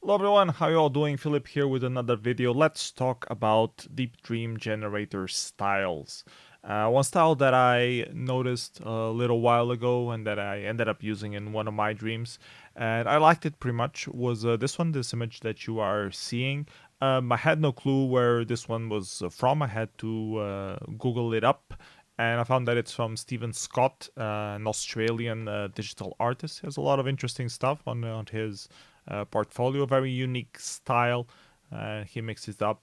Hello everyone, how you all doing? Philip here with another video. Let's talk about Deep Dream Generator styles. One style that I noticed a little while ago and that I ended up using in one of my dreams, and I liked it pretty much, was this image that you are seeing. I had no clue where this one was from. I had to Google it up, and I found that it's from Stephen Scott, an Australian digital artist. He has a lot of interesting stuff on his portfolio, very unique style. He mixes up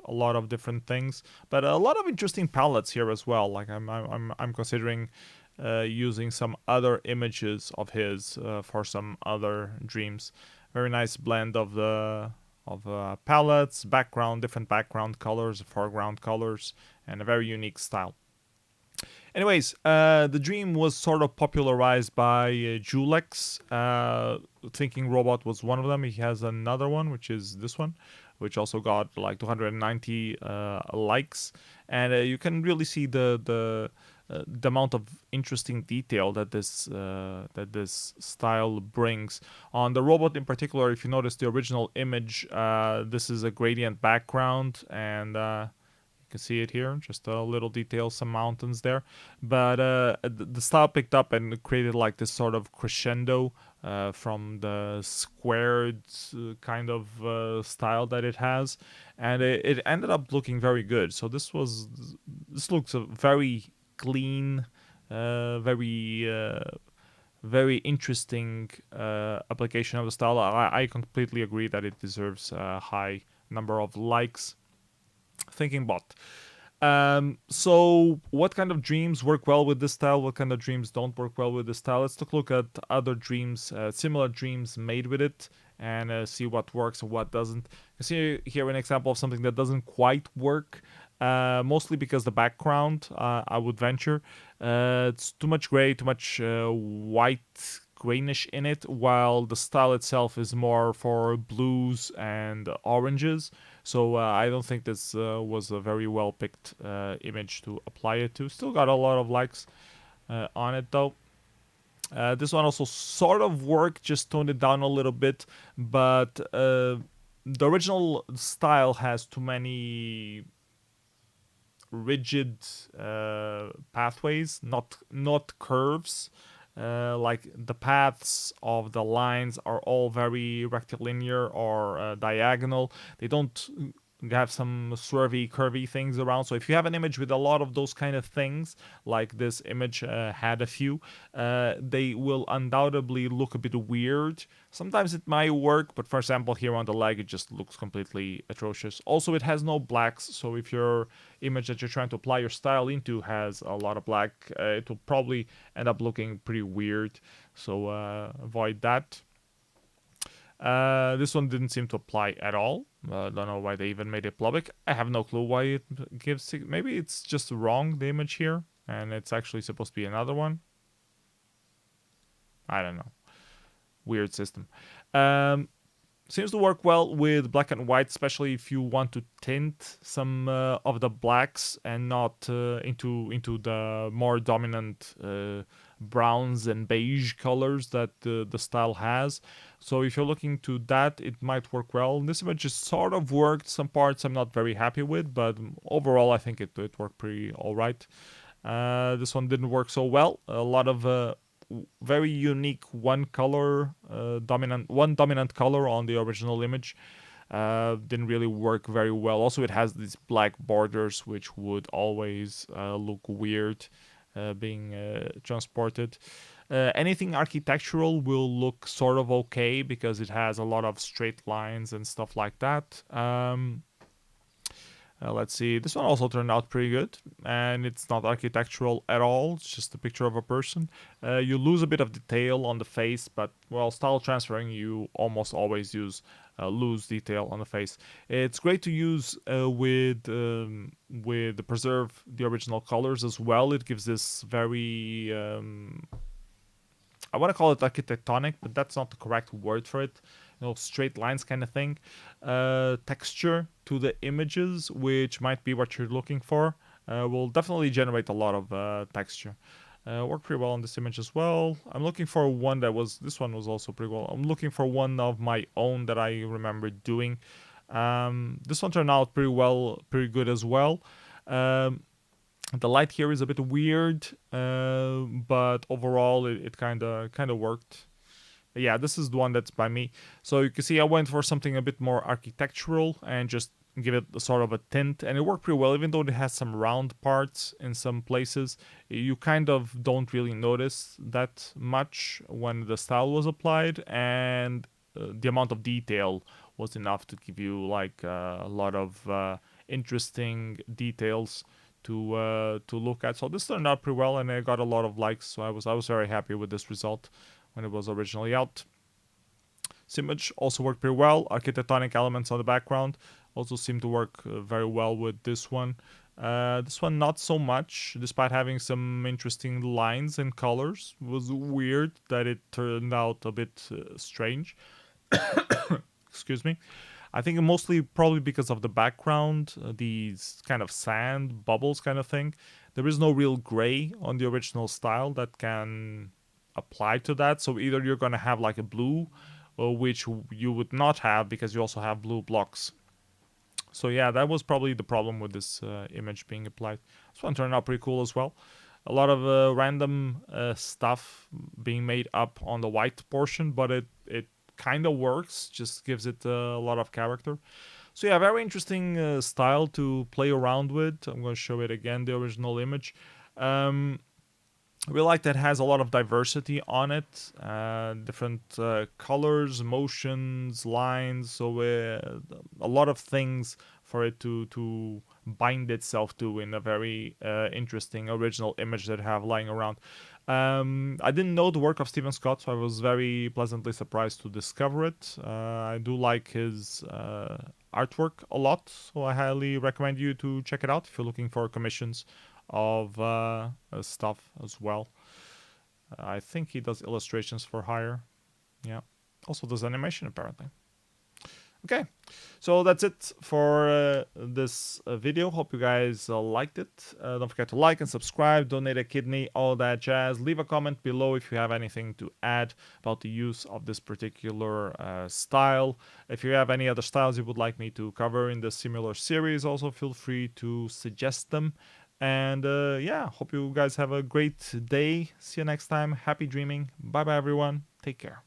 a lot of different things, but a lot of interesting palettes here as well. Like I'm considering using some other images of his for some other dreams. Very nice blend of the of palettes, different background colors, foreground colors, and a very unique style. Anyways, the dream was sort of popularized by Julex. Thinking Robot was one of them. He has another one, which is this one, which also got like 290 likes, and you can really see the amount of interesting detail that this style brings. On the robot in particular, if you notice the original image, this is a gradient background, and you can see it here, just a little detail, some mountains there. But the style picked up and created like this sort of crescendo from the squared kind of style that it has, and it ended up looking very good. So this looks a very clean, very interesting application of the style. I completely agree that it deserves a high number of likes. Thinking bot. So what kind of dreams work well with this style? What kind of dreams don't work well with this style? Let's take a look at other dreams, similar dreams made with it, and see what works and what doesn't. You see here an example of something that doesn't quite work. Mostly because the background, I would venture, it's too much gray, too much white greenish in it, while the style itself is more for blues and oranges. So I don't think this was a very well picked image to apply it to. Still got a lot of likes on it though. This one also sort of worked, just toned it down a little bit, but the original style has too many rigid pathways, not curves. Like the paths of the lines are all very rectilinear or diagonal. They don't have some swervy, curvy things around. So if you have an image with a lot of those kind of things, like this image had a few, they will undoubtedly look a bit weird. Sometimes it might work, but for example, here on the leg, it just looks completely atrocious. Also, it has no blacks, so if your image that you're trying to apply your style into has a lot of black, it will probably end up looking pretty weird. So avoid that. This one didn't seem to apply at all. Don't know why they even made it public. I have no clue why it gives. Maybe it's just wrong, the image here, and it's actually supposed to be another one. I don't know. Weird system. Um, Seems to work well with black and white, especially if you want to tint some of the blacks and not into the more dominant browns and beige colors that the style has. So if you're looking to that, it might work well. This image just sort of worked. Some parts I'm not very happy with, but overall I think it worked pretty all right. This one didn't work so well. A lot of very unique dominant color on the original image. Didn't really work very well. Also, it has these black borders, which would always look weird being transported. Anything architectural will look sort of okay because it has a lot of straight lines and stuff like that. Let's see. This one also turned out pretty good, and it's not architectural at all. It's just a picture of a person. You lose a bit of detail on the face, but well, style transferring, you almost always lose detail on the face. It's great to use with the preserve the original colors as well. It gives this very I want to call it architectonic, but that's not the correct word for it. Straight lines kind of thing. Texture to the images, which might be what you're looking for, will definitely generate a lot of texture. Worked pretty well on this image as well. I'm looking for one that was, this one was also pretty well. I'm looking for one of my own that I remember doing. This one turned out pretty well, pretty good as well. Um, the light here is a bit weird, but overall it kind of worked. Yeah, this is the one that's by me. So you can see I went for something a bit more architectural and just give it a sort of a tint, and it worked pretty well. Even though it has some round parts in some places, you kind of don't really notice that much when the style was applied, and the amount of detail was enough to give you like a lot of interesting details to look at. So this turned out pretty well, and I got a lot of likes. So I was very happy with this result when it was originally out. This image also worked pretty well. Architectonic elements on the background also seem to work very well with this one. This one not so much, despite having some interesting lines and colors. It was weird that it turned out a bit strange. Excuse me. I think mostly probably because of the background, these kind of sand bubbles kind of thing. There is no real gray on the original style that can apply to that. So either you're going to have like a blue, which you would not have because you also have blue blocks. So yeah, that was probably the problem with this image being applied. This one turned out pretty cool as well. A lot of random stuff being made up on the white portion, but it kind of works. Just gives it a lot of character. So yeah, very interesting style to play around with. I'm going to show it again, the original image. I really like that it has a lot of diversity on it, different colors, motions, lines, so a lot of things for it to bind itself to in a very interesting original image that I have lying around. I didn't know the work of Stephen Scott, so I was very pleasantly surprised to discover it. I do like his artwork a lot, so I highly recommend you to check it out if you're looking for commissions of stuff as well. I think he does illustrations for hire. Yeah. Also does animation apparently. Okay, so that's it for this video. Hope you guys liked it. Don't forget to like and subscribe, donate a kidney, all that jazz. Leave a comment below if you have anything to add about the use of this particular style. If you have any other styles you would like me to cover in the similar series, also feel free to suggest them. And yeah, hope you guys have a great day. See you next time. Happy dreaming. Bye bye, everyone. Take care.